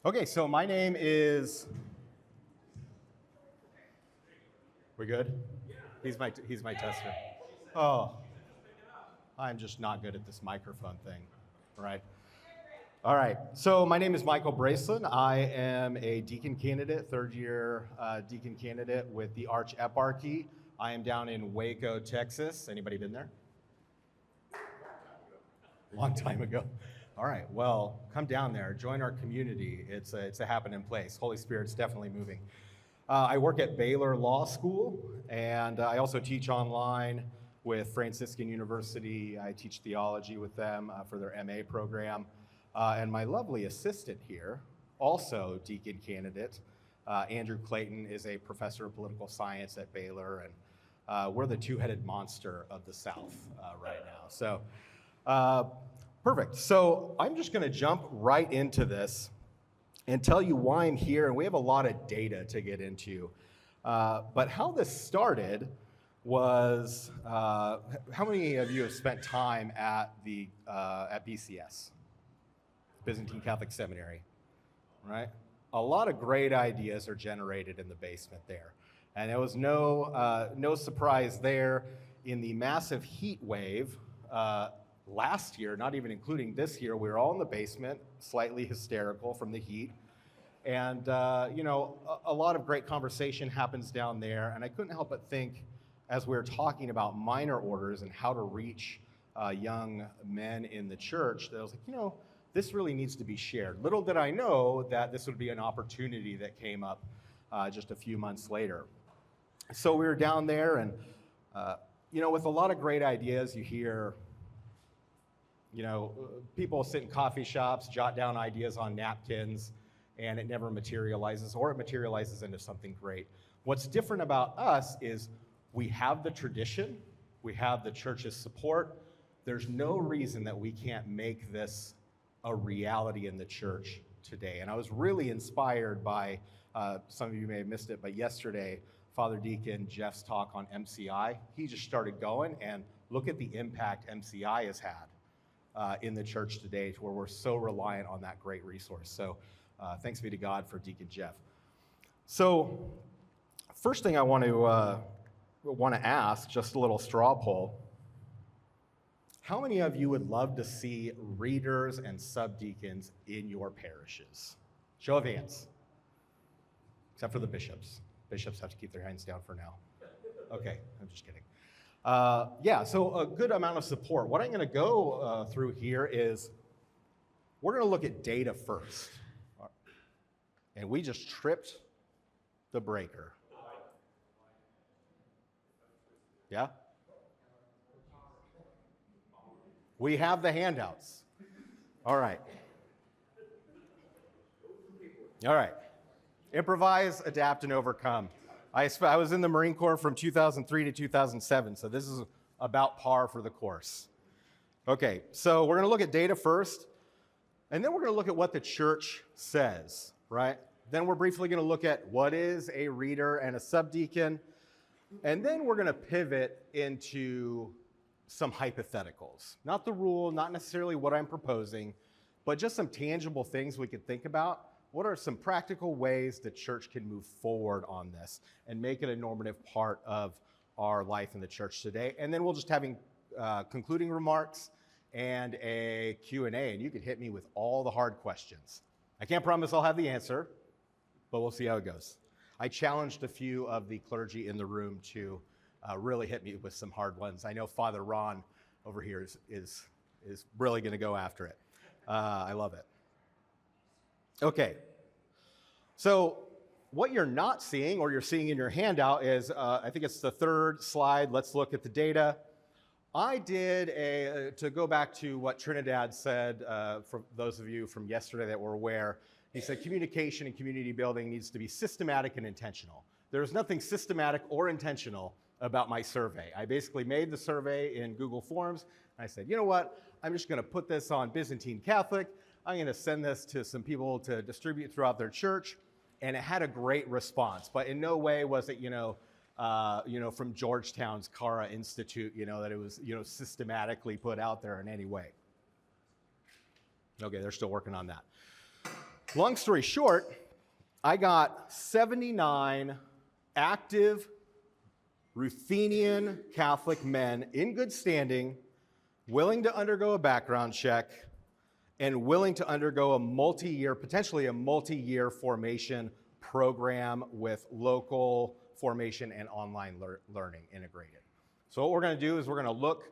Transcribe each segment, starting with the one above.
Okay, so my name is. We good? He's my tester. Oh, I'm just not good at this microphone thing. Right. All right. So my name is Michael Bracelin. I am a deacon candidate, third year deacon candidate with the Arch Eparchy. I am down in Waco, Texas. Anybody been there? Long time ago. All right. Well, come down there, join our community. It's a happening place. Holy Spirit's definitely moving. I work at Baylor Law School, and I also teach online with Franciscan University. I teach theology with them for their MA program. And my lovely assistant here, also deacon candidate, Andrew Clayton, is a professor of political science at Baylor, and we're the two-headed monster of the South right now. So, perfect. So I'm just going to jump right into this and tell you why I'm here, and we have a lot of data to get into. But how this started was, how many of you have spent time at BCS, Byzantine Catholic Seminary, right? A lot of great ideas are generated in the basement there. And there was no surprise there in the massive heat wave last year, not even including this year. We were all in the basement, slightly hysterical from the heat. And, a lot of great conversation happens down there. And I couldn't help but think, as we were talking about minor orders and how to reach young men in the church, that I was like, this really needs to be shared. Little did I know that this would be an opportunity that came up just a few months later. So we were down there, and, with a lot of great ideas, you hear, people sit in coffee shops, jot down ideas on napkins, and it never materializes, or it materializes into something great. What's different about us is we have the tradition, we have the church's support. There's no reason that we can't make this a reality in the church today. And I was really inspired by, some of you may have missed it, but yesterday, Father Deacon Jeff's talk on MCI, he just started going, and look at the impact MCI has had in the church today, to where we're so reliant on that great resource. So thanks be to God for Deacon Jeff. So first thing I want to ask, just a little straw poll. How many of you would love to see readers and subdeacons in your parishes? Show of hands. Except for the bishops. Bishops have to keep their hands down for now. Okay, I'm just kidding. So a good amount of support. What I'm going to go through here is we're going to look at data first. And we just tripped the breaker. Yeah? We have the handouts. All right. All right. Improvise, adapt, and overcome. I was in the Marine Corps from 2003 to 2007, so this is about par for the course. Okay, so we're going to look at data first, and then we're going to look at what the church says, right? Then we're briefly going to look at what is a reader and a subdeacon, and then we're going to pivot into some hypotheticals. Not the rule, not necessarily what I'm proposing, but just some tangible things we could think about. What are some practical ways the church can move forward on this and make it a normative part of our life in the church today? And then we'll just having concluding remarks and a Q&A, and you can hit me with all the hard questions. I can't promise I'll have the answer, but we'll see how it goes. I challenged a few of the clergy in the room to really hit me with some hard ones. I know Father Ron over here is really going to go after it. I love it. Okay, so what you're not seeing, or you're seeing in your handout, is I think it's the third slide. Let's look at the data. I did to go back to what Trinidad said, for those of you from yesterday that were aware, he said communication and community building needs to be systematic and intentional. There's nothing systematic or intentional about my survey. I basically made the survey in Google Forms, and I said, you know what, I'm just going to put this on Byzantine Catholic. I'm going to send this to some people to distribute throughout their church, and it had a great response. But in no way was it, from Georgetown's Cara Institute, that it was, systematically put out there in any way. Okay, they're still working on that. Long story short, I got 79 active Ruthenian Catholic men in good standing, willing to undergo a background check, and willing to undergo a multi-year, potentially a multi-year formation program with local formation and online learning integrated. So what we're going to do is we're going to look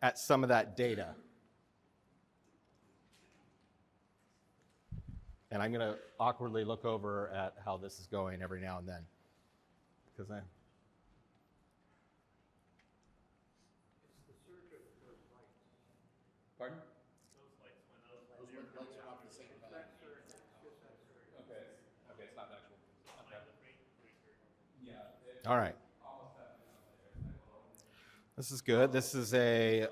at some of that data. And I'm going to awkwardly look over at how this is going every now and then. Because I... Pardon? Those lights went off at the same time. Okay, it's not actual. Okay. Yeah. All right. This is good. This is a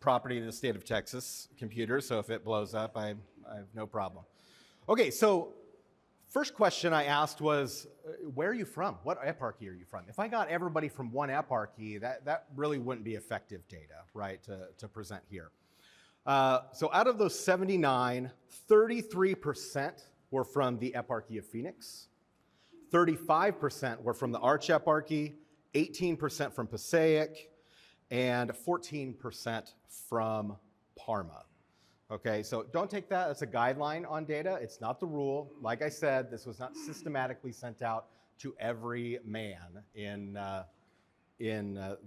property of the state of Texas computer, so if it blows up, I have no problem. Okay, so first question I asked was, where are you from? What eparchy are you from? If I got everybody from one eparchy, that really wouldn't be effective data, right, to present here. So out of those 79, 33% were from the eparchy of Phoenix, 35% were from the Archeparchy, 18% from Passaic, and 14% from Parma. Okay, so don't take that as a guideline on data. It's not the rule. Like I said, this was not systematically sent out to every man in the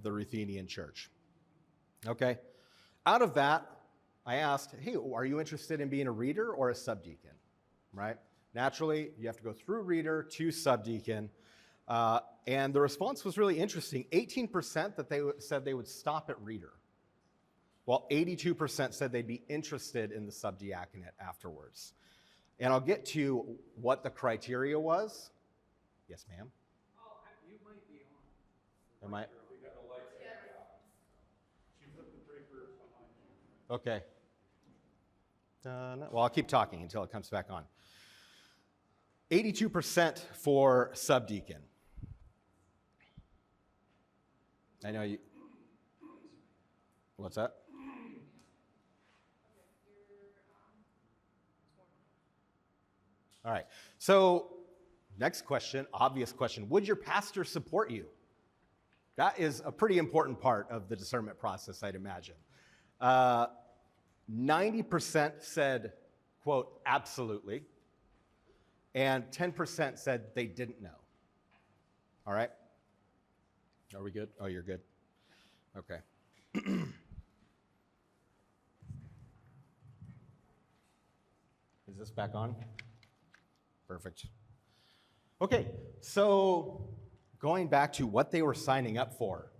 Ruthenian Church. Okay, out of that, I asked, hey, are you interested in being a reader or a subdeacon, right? Naturally, you have to go through reader to subdeacon. And the response was really interesting. 18% that they said they would stop at reader, while 82% said they'd be interested in the subdiaconate afterwards. And I'll get to what the criteria was. Yes, ma'am? Oh, you might be on. Am I? We got the lights out. She put the breaker behind you. Okay. Well, I'll keep talking until it comes back on. 82% for subdeacon. I know you. What's that? All right. So, next question, obvious question. Would your pastor support you? That is a pretty important part of the discernment process, I'd imagine. 90% said, quote, absolutely. And 10% said they didn't know. All right? Are we good? Oh, you're good. Okay. Is this back on? Perfect. Okay, so going back to what they were signing up for.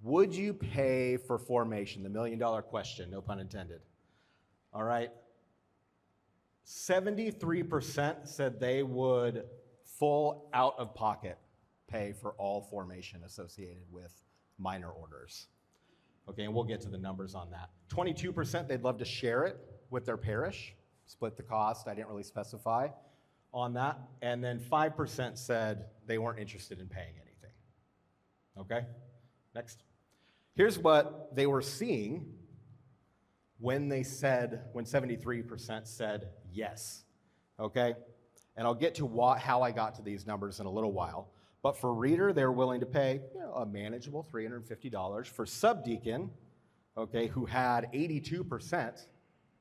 Would you pay for formation? The million-dollar question, no pun intended. All right. 73% said they would full out-of-pocket pay for all formation associated with minor orders. Okay, and we'll get to the numbers on that. 22% they'd love to share it with their parish, split the cost. I didn't really specify on that. And then 5% said they weren't interested in paying anything. Okay, next. Here's what they were seeing when 73% said yes. Okay, and I'll get to how I got to these numbers in a little while. But for reader, they're willing to pay a manageable $350. For subdeacon, okay, who had 82%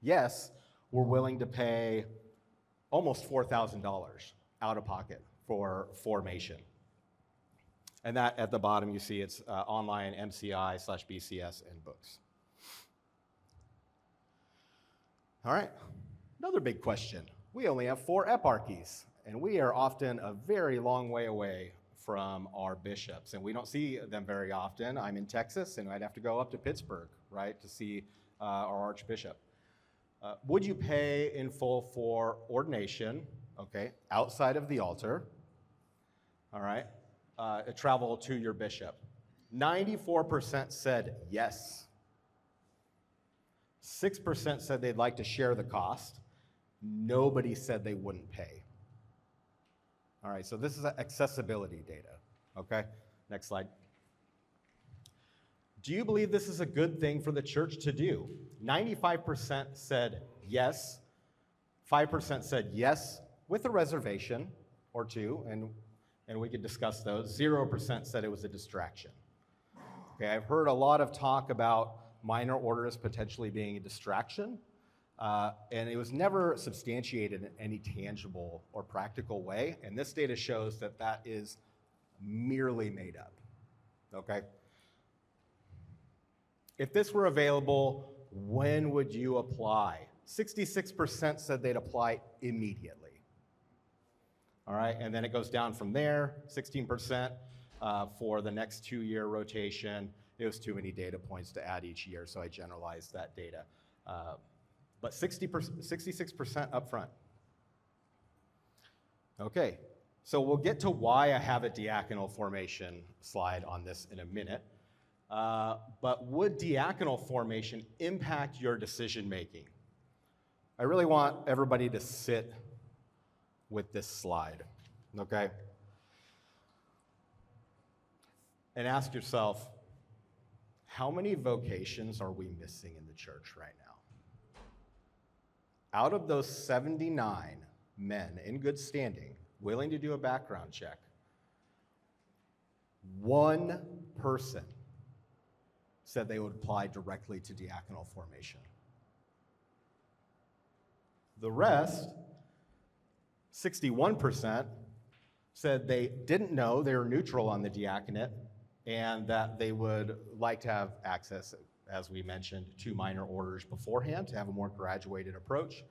yes, were willing to pay almost $4,000 out of pocket for formation. And that at the bottom you see it's online MCI/BCS and books. All right, another big question. We only have 4 eparchies, and we are often a very long way away from our bishops, and we don't see them very often. I'm in Texas, and I'd have to go up to Pittsburgh, right, to see our archbishop. Would you pay in full for ordination, okay, outside of the altar, all right, travel to your bishop? 94% said yes. 6% said they'd like to share the cost. Nobody said they wouldn't pay. All right, so this is accessibility data, okay? Next slide. Do you believe this is a good thing for the church to do? 95% said yes. 5% said yes with a reservation or two, and we could discuss those. 0% said it was a distraction. Okay, I've heard a lot of talk about minor orders potentially being a distraction, and it was never substantiated in any tangible or practical way, and this data shows that that is merely made up, okay? If this were available, when would you apply? 66% said they'd apply immediately. All right, and then it goes down from there, 16% for the next 2-year rotation. It was too many data points to add each year, so I generalized that data. But 66% up front. Okay, so we'll get to why I have a diaconal formation slide on this in a minute. But would diaconal formation impact your decision making? I really want everybody to sit with this slide, okay? And ask yourself, how many vocations are we missing in the church right now? Out of those 79 men in good standing, willing to do a background check, one person said they would apply directly to diaconal formation. The rest, 61%, said they didn't know, they were neutral on the diaconate, and that they would like to have access, as we mentioned, to minor orders beforehand to have a more graduated approach.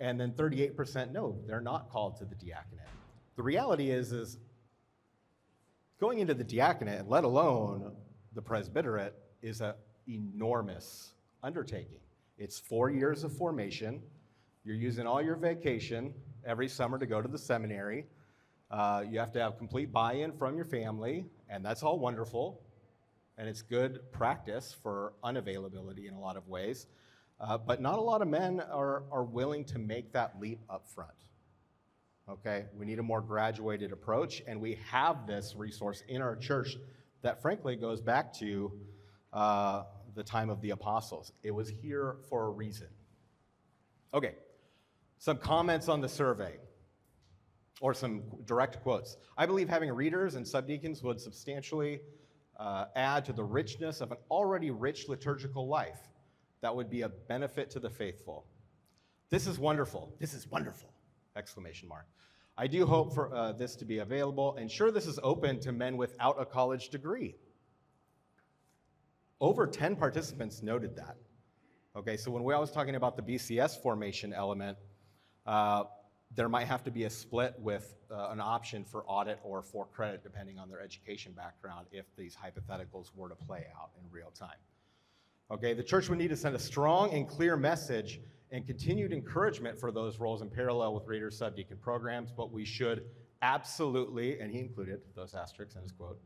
And then 38% no, they're not called to the diaconate. The reality is going into the diaconate, let alone the presbyterate, is an enormous undertaking. It's 4 years of formation. You're using all your vacation every summer to go to the seminary. You have to have complete buy-in from your family, and that's all wonderful, and it's good practice for unavailability in a lot of ways. But not a lot of men are willing to make that leap up front. Okay, we need a more graduated approach, and we have this resource in our church that frankly goes back to the time of the apostles. It was here for a reason. Okay, some comments on the survey, or some direct quotes. I believe having readers and subdeacons would substantially add to the richness of an already rich liturgical life. That would be a benefit to the faithful. This is wonderful. This is wonderful! Exclamation mark. I do hope for this to be available, and sure, this is open to men without a college degree. Over 10 participants noted that. Okay, so when I was talking about the BCS formation element, there might have to be a split with an option for audit or for credit, depending on their education background, if these hypotheticals were to play out in real time. Okay, the church would need to send a strong and clear message and continued encouragement for those roles in parallel with reader subdeacon programs, but we should absolutely, and he included those asterisks in his quote,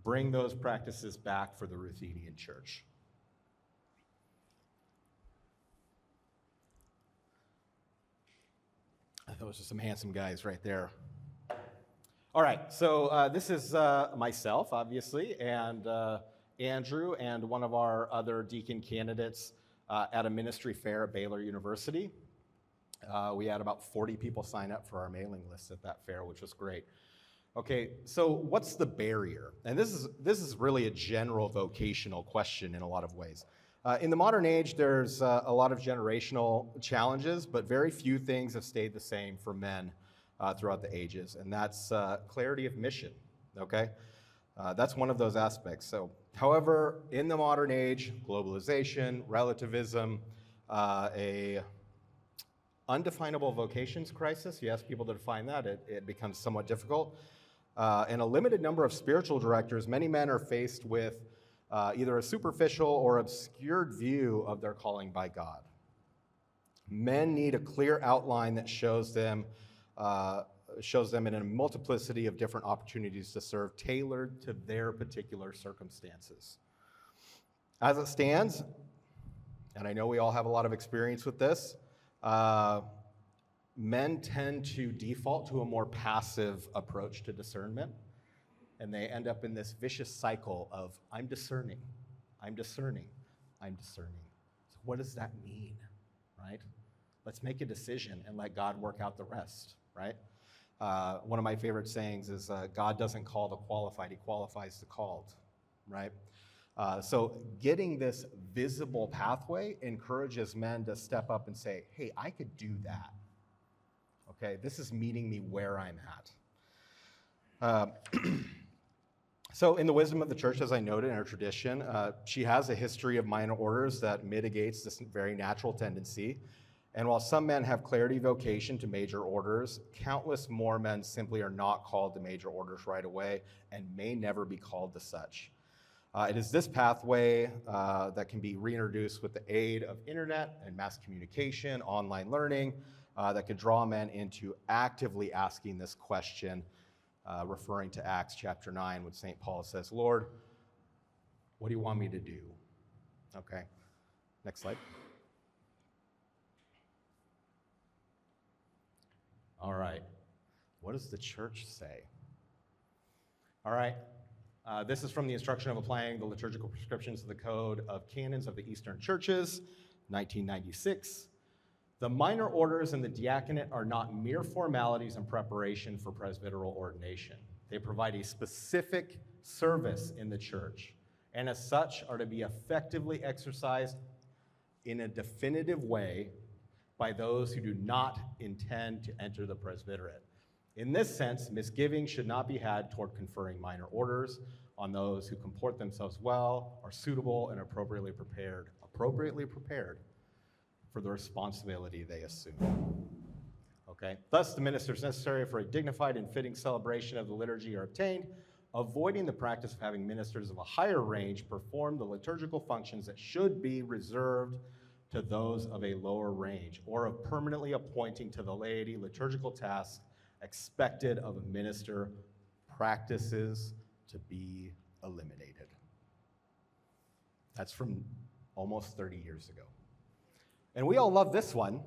bring those practices back for the Ruthenian church. Those are some handsome guys right there. All right, so this is myself, obviously, and Andrew, and one of our other deacon candidates at a ministry fair at Baylor University. We had about 40 people sign up for our mailing list at that fair, which was great. Okay, so what's the barrier? And this is really a general vocational question in a lot of ways. In the modern age, there's a lot of generational challenges, but very few things have stayed the same for men throughout the ages, and that's clarity of mission, okay? That's one of those aspects. So, however, in the modern age, globalization, relativism, a undefinable vocations crisis, you ask people to define that, it becomes somewhat difficult, and a limited number of spiritual directors. Many men are faced with either a superficial or obscured view of their calling by God. Men need a clear outline that shows them in a multiplicity of different opportunities to serve, tailored to their particular circumstances. As it stands, and I know we all have a lot of experience with this, men tend to default to a more passive approach to discernment, and they end up in this vicious cycle of, I'm discerning, I'm discerning, I'm discerning. So what does that mean, right? Let's make a decision and let God work out the rest, right? One of my favorite sayings is, God doesn't call the qualified, he qualifies the called, right? So getting this visible pathway encourages men to step up and say, hey, I could do that. Okay, this is meeting me where I'm at. So in the wisdom of the church, as I noted in her tradition, she has a history of minor orders that mitigates this very natural tendency. And while some men have clarity vocation to major orders, countless more men simply are not called to major orders right away and may never be called to such. It is this pathway that can be reintroduced with the aid of internet and mass communication, online learning, that could draw men into actively asking this question, referring to Acts chapter 9, when St. Paul says, Lord, what do you want me to do? Okay, next slide. All right, what does the church say? All right, this is from the Instruction of Applying the Liturgical Prescriptions of the Code of Canons of the Eastern Churches, 1996. The minor orders and the diaconate are not mere formalities in preparation for presbyteral ordination. They provide a specific service in the church, and as such are to be effectively exercised in a definitive way by those who do not intend to enter the presbyterate. In this sense, misgiving should not be had toward conferring minor orders on those who comport themselves well, are suitable, and appropriately prepared for the responsibility they assume. Okay? Thus, the ministers necessary for a dignified and fitting celebration of the liturgy are obtained, avoiding the practice of having ministers of a higher range perform the liturgical functions that should be reserved to those of a lower range, or of permanently appointing to the laity liturgical tasks expected of a minister, practices to be eliminated. That's from almost 30 years ago. And we all love this one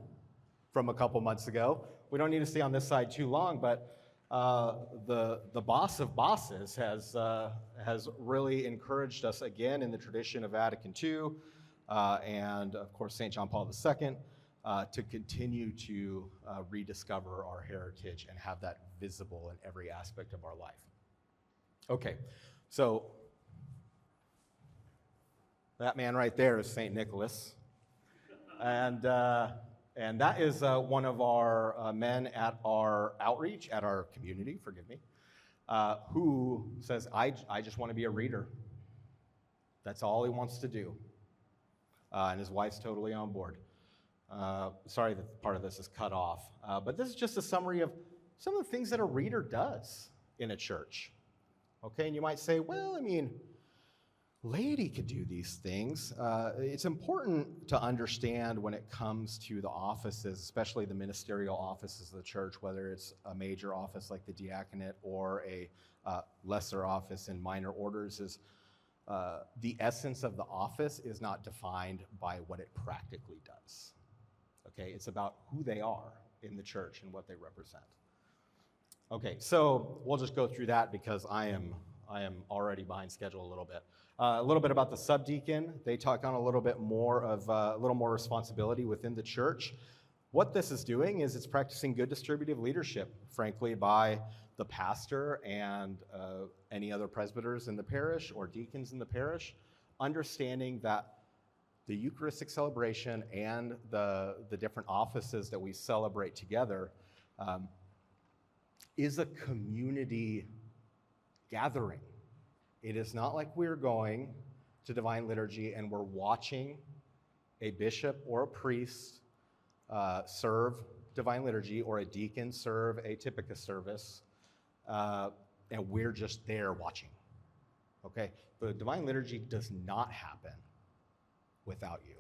from a couple months ago. We don't need to stay on this side too long, but the boss of bosses has really encouraged us again in the tradition of Vatican II and of course St. John Paul II to continue to rediscover our heritage and have that visible in every aspect of our life. Okay, so that man right there is St. Nicholas. And that is one of our men at our outreach, at our community, forgive me, who says, I just want to be a reader. That's all he wants to do. And his wife's totally on board. Sorry that part of this is cut off. But this is just a summary of some of the things that a reader does in a church. Okay, and you might say, well, I mean, laity could do these things. It's important to understand when it comes to the offices, especially the ministerial offices of the church, whether it's a major office like the diaconate or a lesser office in minor orders, is the essence of the office is not defined by what it practically does. Okay, it's about who they are in the church and what they represent. Okay, so we'll just go through that because I am already behind schedule a little bit. A little bit about the subdeacon. They talk on a little bit more of a little more responsibility within the church. What this is doing is it's practicing good distributive leadership, frankly, by the pastor and any other presbyters in the parish or deacons in the parish, understanding that the Eucharistic celebration and the different offices that we celebrate together is a community gathering. It is not like we're going to Divine Liturgy and we're watching a bishop or a priest serve Divine Liturgy or a deacon serve a Typicus service, and we're just there watching. Okay? But Divine Liturgy does not happen without you.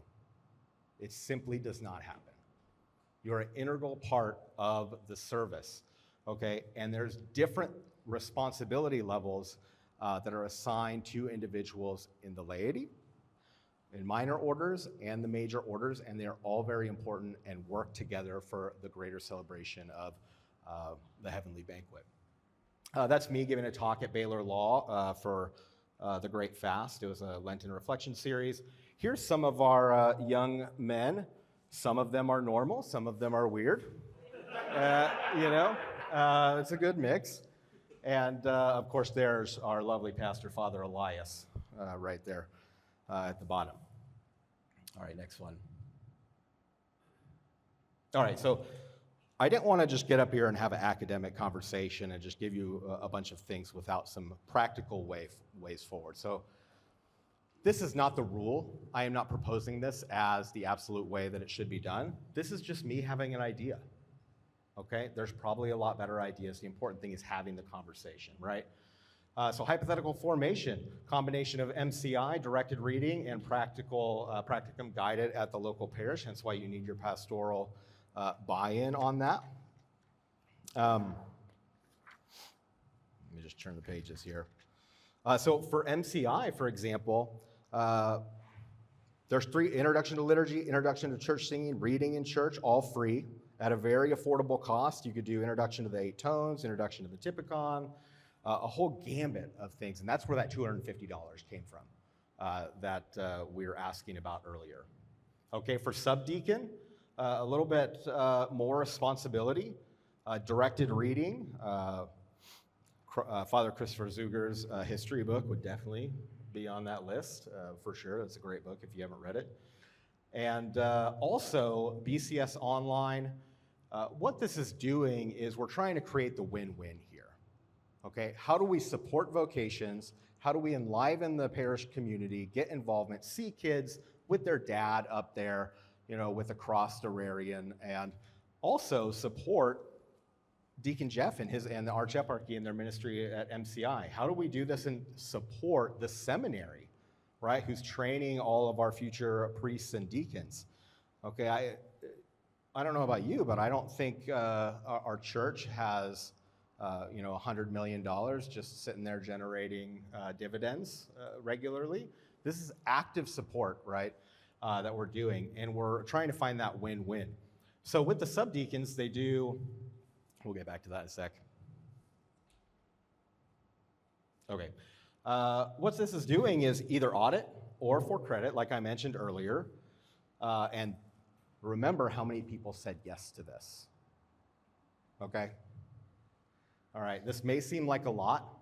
It simply does not happen. You're an integral part of the service. Okay? And there's different responsibility levels that are assigned to individuals in the laity, in minor orders, and the major orders, and they're all very important and work together for the greater celebration of the heavenly banquet. That's me giving a talk at Baylor Law for the Great Fast. It was a Lenten reflection series. Here's some of our young men Some of them are normal, some of them are weird. It's a good mix. And of course, there's our lovely pastor, Father Elias, right there at the bottom. All right, next one. All right, so I didn't want to just get up here and have an academic conversation and just give you a bunch of things without some practical ways forward. So this is not the rule. I am not proposing this as the absolute way that it should be done. This is just me having an idea. Okay, there's probably a lot better ideas. The important thing is having the conversation, right? So hypothetical formation, combination of MCI, directed reading, and practicum guided at the local parish, hence why you need your pastoral buy-in on that. Let me just turn the pages here. So for MCI, for example, there's 3: introduction to liturgy, introduction to church singing, reading in church, all free at a very affordable cost. You could do introduction to the 8 tones, introduction to the Typicon, a whole gambit of things. And that's where that $250 came from that we were asking about earlier. Okay, for subdeacon, a little bit more responsibility, directed reading. Father Christopher Zuger's history book would definitely be on that list for sure. It's a great book if you haven't read it. And also BCS Online. What this is doing is we're trying to create the win-win here. Okay, how do we support vocations? How do we enliven the parish community, get involvement, see kids with their dad up there, with a crossed orarian, and also support Deacon Jeff and the Archeparchy in their ministry at MCI? How do we do this and support the seminary, right, who's training all of our future priests and deacons? Okay, I don't know about you, but I don't think our church has $100 million just sitting there generating dividends regularly. This is active support, right, that we're doing, and we're trying to find that win-win. So with the subdeacons, they do. We'll get back to that in a sec. Okay. What this is doing is either audit or for credit, like I mentioned earlier. And remember how many people said yes to this. Okay? All right, this may seem like a lot.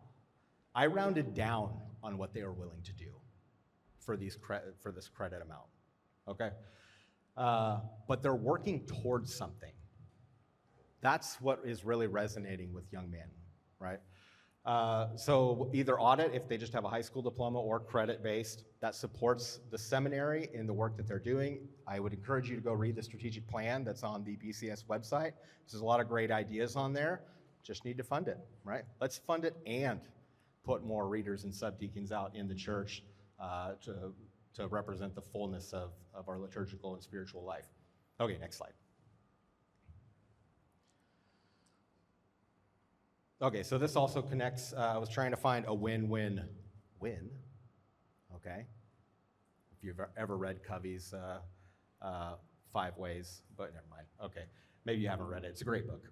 I rounded down on what they were willing to do for this credit amount. Okay? But they're working towards something. That's what is really resonating with young men, right? So either audit if they just have a high school diploma, or credit-based that supports the seminary in the work that they're doing. I would encourage you to go read the strategic plan that's on the BCS website. There's a lot of great ideas on there. Just need to fund it, right? Let's fund it and put more readers and subdeacons out in the church to represent the fullness of our liturgical and spiritual life. Okay, next slide. Okay, so this also connects. I was trying to find a win-win-win. Okay, if you've ever read Covey's 5 Ways, but never mind. Okay, maybe you haven't read it. It's a great book.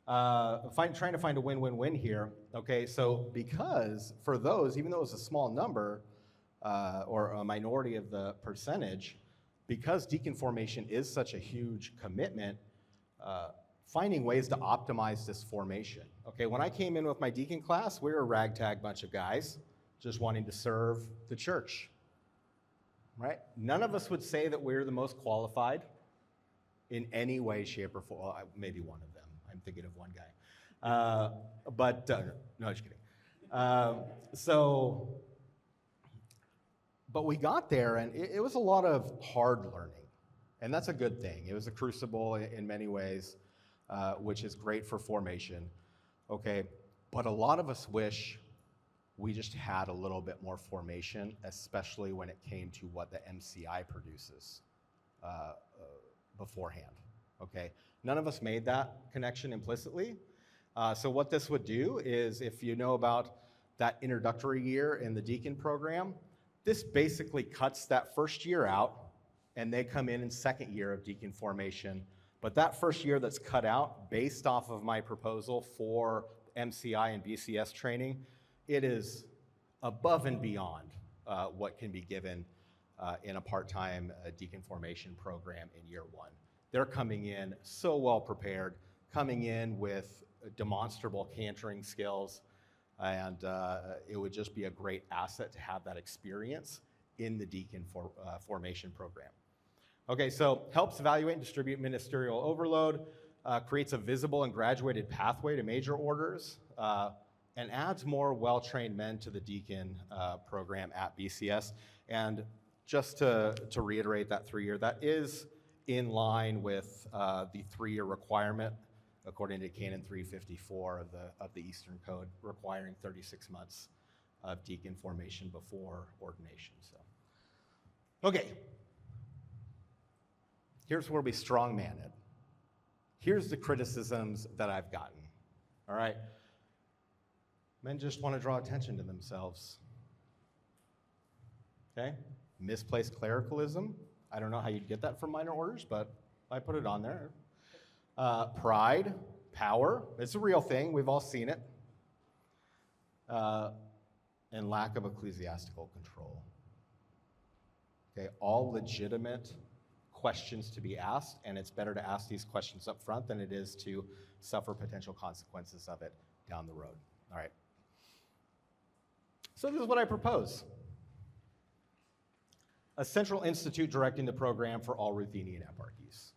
Trying to find a win-win-win here. Okay, so because for those, even though it's a small number or a minority of the percentage, because deacon formation is such a huge commitment, finding ways to optimize this formation. Okay, when I came in with my deacon class, we were a ragtag bunch of guys just wanting to serve the church, right? None of us would say that we're the most qualified in any way, shape, or form. Well, maybe one of them. I'm thinking of one guy. No, just kidding. But we got there, and it was a lot of hard learning, and that's a good thing. It was a crucible in many ways, which is great for formation, okay? But a lot of us wish we just had a little bit more formation, especially when it came to what the MCI produces beforehand, okay? None of us made that connection implicitly. So what this would do is, if you know about that introductory year in the deacon program, this basically cuts that first year out, and they come in second year of deacon formation. But that first year that's cut out, based off of my proposal for MCI and BCS training, it is above and beyond what can be given in a part-time deacon formation program in year 1. They're coming in so well prepared, coming in with demonstrable cantering skills, and it would just be a great asset to have that experience in the deacon formation program. Okay, so helps evaluate and distribute ministerial overload, creates a visible and graduated pathway to major orders, and adds more well-trained men to the deacon program at BCS. And just to reiterate that 3-year, that is in line with the 3-year requirement, according to Canon 354 of the Eastern Code, requiring 36 months of deacon formation before ordination. So, okay, here's where we strongman it. Here's the criticisms that I've gotten, all right? Men just want to draw attention to themselves, okay? Misplaced clericalism. I don't know how you'd get that from minor orders, but I put it on there. Pride, power, it's a real thing. We've all seen it. And lack of ecclesiastical control. Okay, all legitimate questions to be asked, and it's better to ask these questions up front than it is to suffer potential consequences of it down the road. All right. So this is what I propose. A central institute directing the program for all Ruthenian eparchies.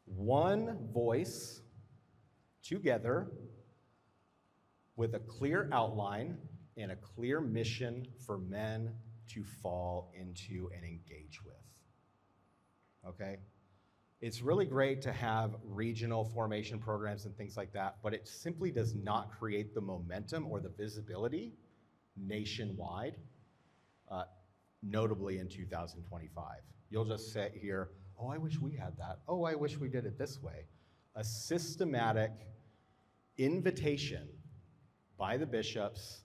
One voice together with a clear outline and a clear mission for men to fall into and engage with. Okay? It's really great to have regional formation programs and things like that, but it simply does not create the momentum or the visibility nationwide, notably in 2025. You'll just sit here, oh, I wish we had that. Oh, I wish we did it this way. A systematic invitation by the bishops,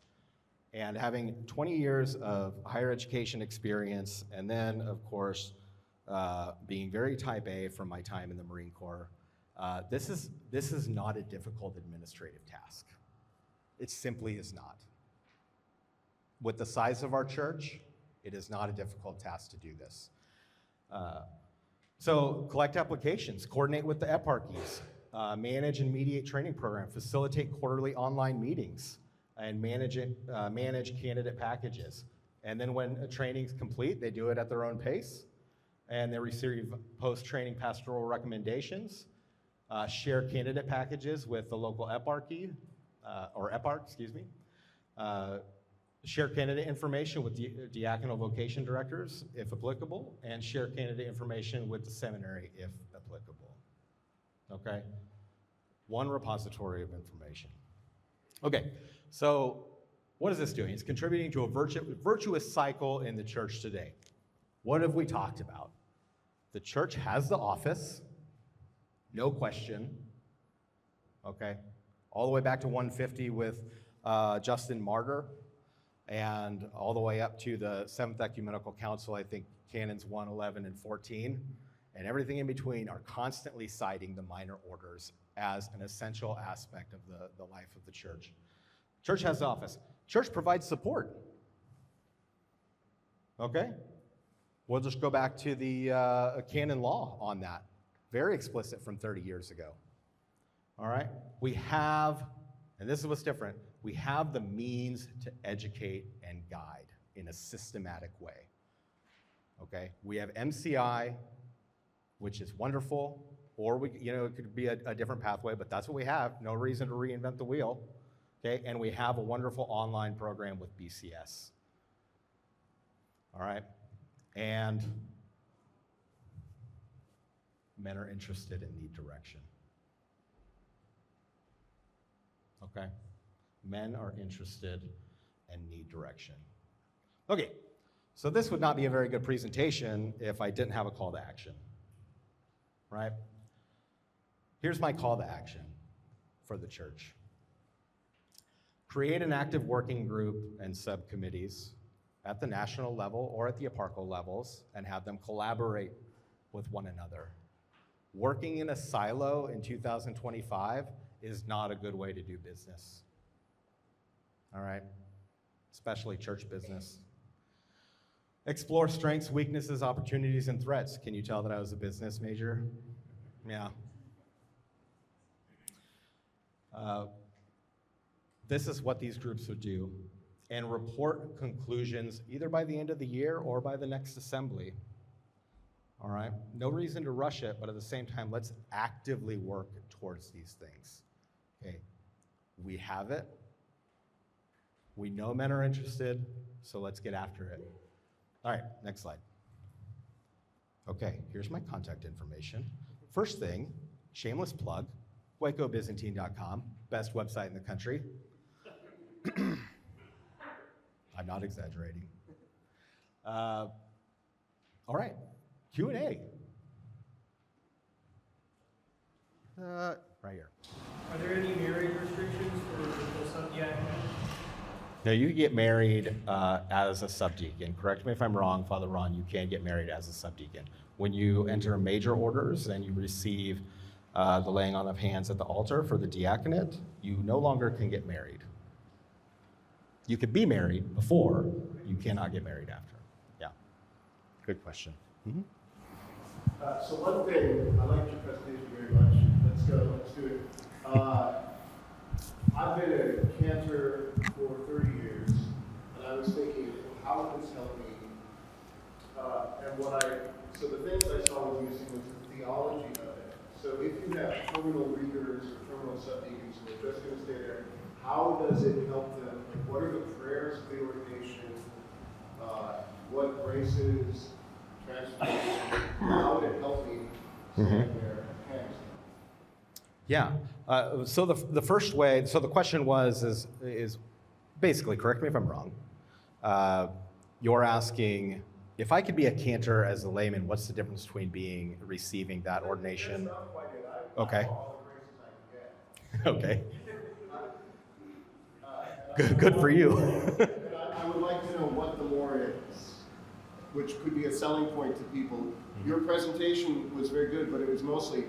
and having 20 years of higher education experience, and then, of course, being very type A from my time in the Marine Corps, this is not a difficult administrative task. It simply is not. With the size of our church, it is not a difficult task to do this. So collect applications, coordinate with the eparchies, manage and mediate training program, facilitate quarterly online meetings, and manage candidate packages. And then when a training's complete, they do it at their own pace, and they receive post-training pastoral recommendations, share candidate packages with the local eparchy, or eparch, excuse me, share candidate information with diaconal vocation directors, if applicable, and share candidate information with the seminary, if applicable. Okay? One repository of information. Okay, so what is this doing? It's contributing to a virtuous cycle in the church today. What have we talked about? The church has the office, no question, okay? All the way back to 150 with Justin Martyr, and all the way up to the Seventh Ecumenical Council, I think Canons 1, 11, and 14, and everything in between are constantly citing the minor orders as an essential aspect of the life of the church. Church has the office. Church provides support. Okay? We'll just go back to the canon law on that. Very explicit from 30 years ago. All right? We have, and this is what's different, we have the means to educate and guide in a systematic way. Okay? We have MCI, which is wonderful, or it could be a different pathway, but that's what we have. No reason to reinvent the wheel. Okay? And we have a wonderful online program with BCS. All right? And men are interested and need direction. Okay? Men are interested and need direction. Okay, so this would not be a very good presentation if I didn't have a call to action, right? Here's my call to action for the church. Create an active working group and subcommittees at the national level or at the eparchal levels and have them collaborate with one another. Working in a silo in 2025 is not a good way to do business. All right? Especially church business. Explore strengths, weaknesses, opportunities, and threats. Can you tell that I was a business major? Yeah. This is what these groups would do, and report conclusions either by the end of the year or by the next assembly. All right? No reason to rush it, but at the same time, let's actively work towards these things. Okay? We have it. We know men are interested, so let's get after it. All right, next slide. Okay, here's my contact information. First thing, shameless plug, WacoByzantine.com, best website in the country. I'm not exaggerating. All right, Q&A. Right here. Are there any marriage restrictions for the subdiaconate? Now, you can get married as a subdeacon. Correct me if I'm wrong, Father Ron, you can get married as a subdeacon. When you enter major orders and you receive the laying on of hands at the altar for the diaconate, you no longer can get married. You could be married before, you cannot get married after. Yeah, good question. Mm-hmm. So one thing, I liked your presentation very much. Let's go, let's do it. I've been a cantor for 30 years, and I was thinking, how would this help me? So the things I saw was using was the theology of it. So if you have terminal readers or terminal subdeacons who are just going to stay there, how does it help them? Like, what are the prayers of the ordination? What graces, transformation? How would it help me stand there and hang? Yeah. So the first way. So the question is basically, correct me if I'm wrong. You're asking if I could be a cantor as a layman. What's the difference between receiving that ordination? That's not quite it. Okay. All the graces I can get. Okay. Good for you. I would like to know what the more is, which could be a selling point to people. Your presentation was very good, but it was mostly,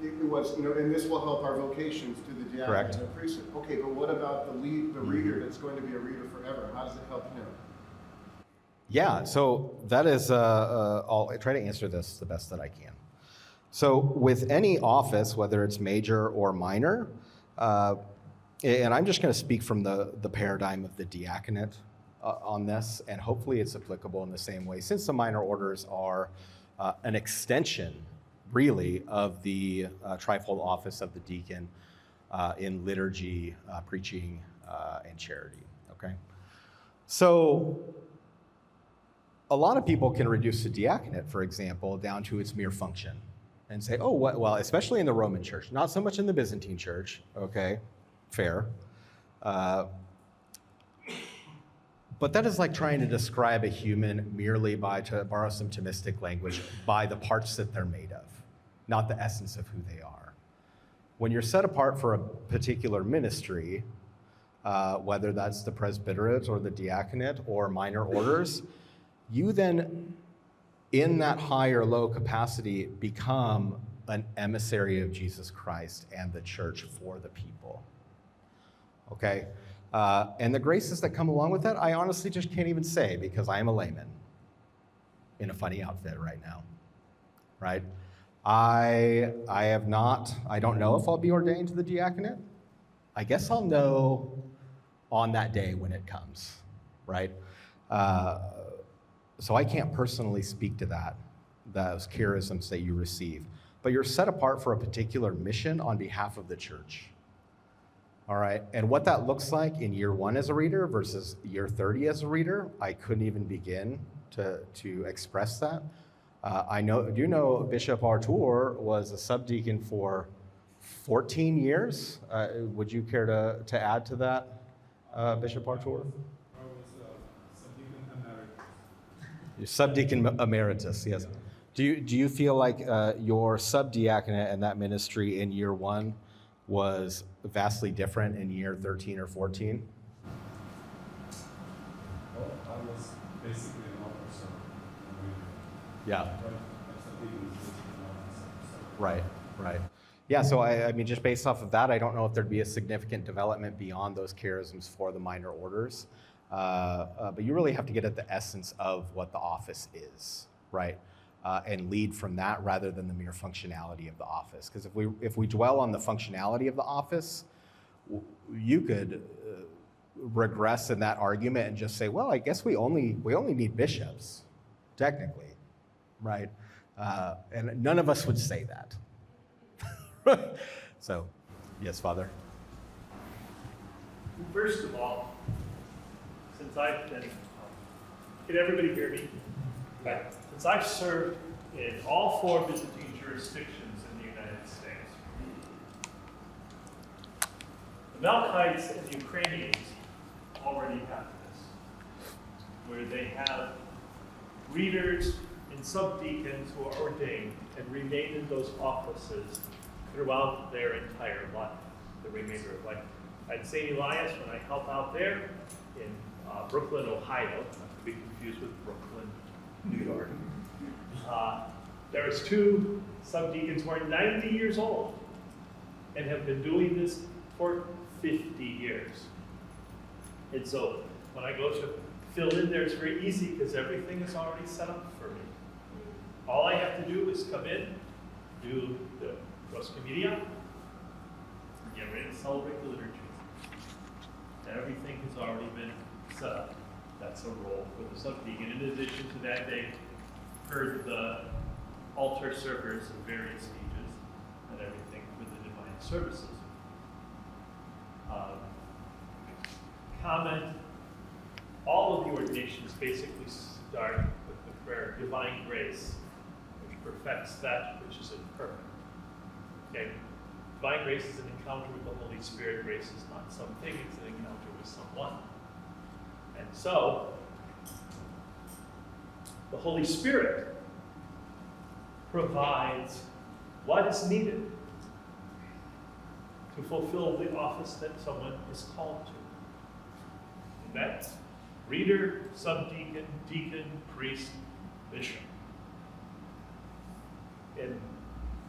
it was, and this will help our vocations to the diaconate Correct. and the priesthood. Okay, but what about the reader that's going to be a reader forever? How does it help him? Yeah, so that is, I'll try to answer this the best that I can. So with any office, whether it's major or minor, and I'm just going to speak from the paradigm of the diaconate on this, and hopefully it's applicable in the same way, since the minor orders are an extension, really, of the trifold office of the deacon in liturgy, preaching, and charity, okay? So a lot of people can reduce the diaconate, for example, down to its mere function and say, oh, well, especially in the Roman Church, not so much in the Byzantine Church, okay, fair. But that is like trying to describe a human merely by, to borrow some Thomistic language, by the parts that they're made of, not the essence of who they are. When you're set apart for a particular ministry, whether that's the presbyterate or the diaconate or minor orders, you then, in that high or low capacity, become an emissary of Jesus Christ and the church for the people. Okay? And the graces that come along with that, I honestly just can't even say, because I am a layman in a funny outfit right now, right? I don't know if I'll be ordained to the diaconate. I guess I'll know on that day when it comes, right? So I can't personally speak to those charisms that you receive, but you're set apart for a particular mission on behalf of the church. All right, and what that looks like in year 1 as a reader versus year 30 as a reader, I couldn't even begin to express that. I do know Bishop Artur was a subdeacon for 14 years. Would you care to add to that, Bishop Artur? Subdeacon emeritus, yes. Do you feel like your subdiaconate and that ministry in year 1 was vastly different in year 13 or 14? Well, I was basically an officer. Yeah. Right. Right. Yeah, so I mean, just based off of that, I don't know if there'd be a significant development beyond those charisms for the minor orders. but you really have to get at the essence of what the office is, right? And lead from that rather than the mere functionality of the office. Because if we dwell on the functionality of the office, you could regress in that argument and just say, well, I guess we only need bishops, technically, right? And none of us would say that. So, yes, Father. First of all, since I've been, can everybody hear me? Okay. Since I've served in all 4 Byzantine jurisdictions in the United States, the Melkites and the Ukrainians already have this, where they have readers and subdeacons who are ordained and remain in those offices throughout their entire life, the remainder of life. At St. Elias, when I help out there in Brooklyn, Ohio, not to be confused with Brooklyn, New York, there's 2 subdeacons who are 90 years old and have been doing this for 50 years. And so when I go to fill in there, it's very easy because everything is already set up for me. All I have to do is come in, do the Roskomedia, get ready to celebrate the liturgy. Everything has already been set up. That's a role for the subdeacon. In addition to that, they heard the altar servers of various ages and everything for the divine services. Comment, all of the ordinations basically start with the prayer, divine grace, which perfects that which is imperfect. Okay? Divine grace is an encounter with the Holy Spirit. Grace is not something, it's an encounter with someone. And so, the Holy Spirit provides what is needed to fulfill the office that someone is called to. And that's reader, subdeacon, deacon, priest, bishop. And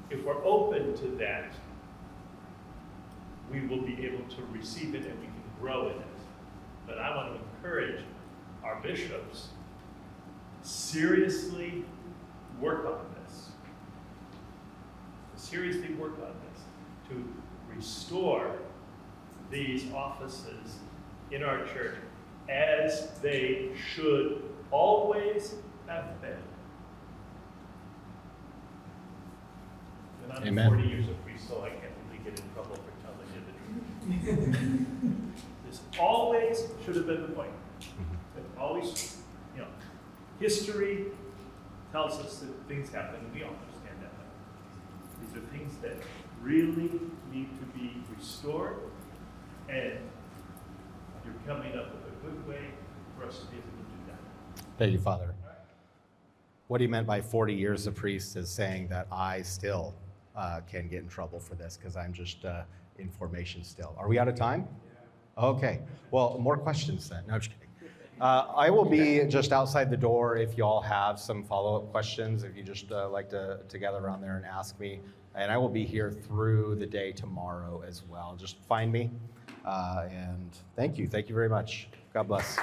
if we're open to that, we will be able to receive it and we can grow in it. But I want to encourage our bishops, seriously work on this. Seriously work on this to restore these offices in our church as they should always have been. And I'm Amen. 40 years of priest, so I can't really get in trouble for telling you the truth. This always should have been the point. It always, history tells us that things happen, and we all understand that. These are things that really need to be restored, and you're coming up with a good way for us to be able to do that. Thank you, Father. What he meant by 40 years of priest is saying that I still can get in trouble for this because I'm just in formation still. Are we out of time? Okay. Well, more questions then. No, I'm just kidding. I will be just outside the door if y'all have some follow-up questions, if you just like to gather around there and ask me. And I will be here through the day tomorrow as well. Just find me. And thank you. Thank you very much. God bless.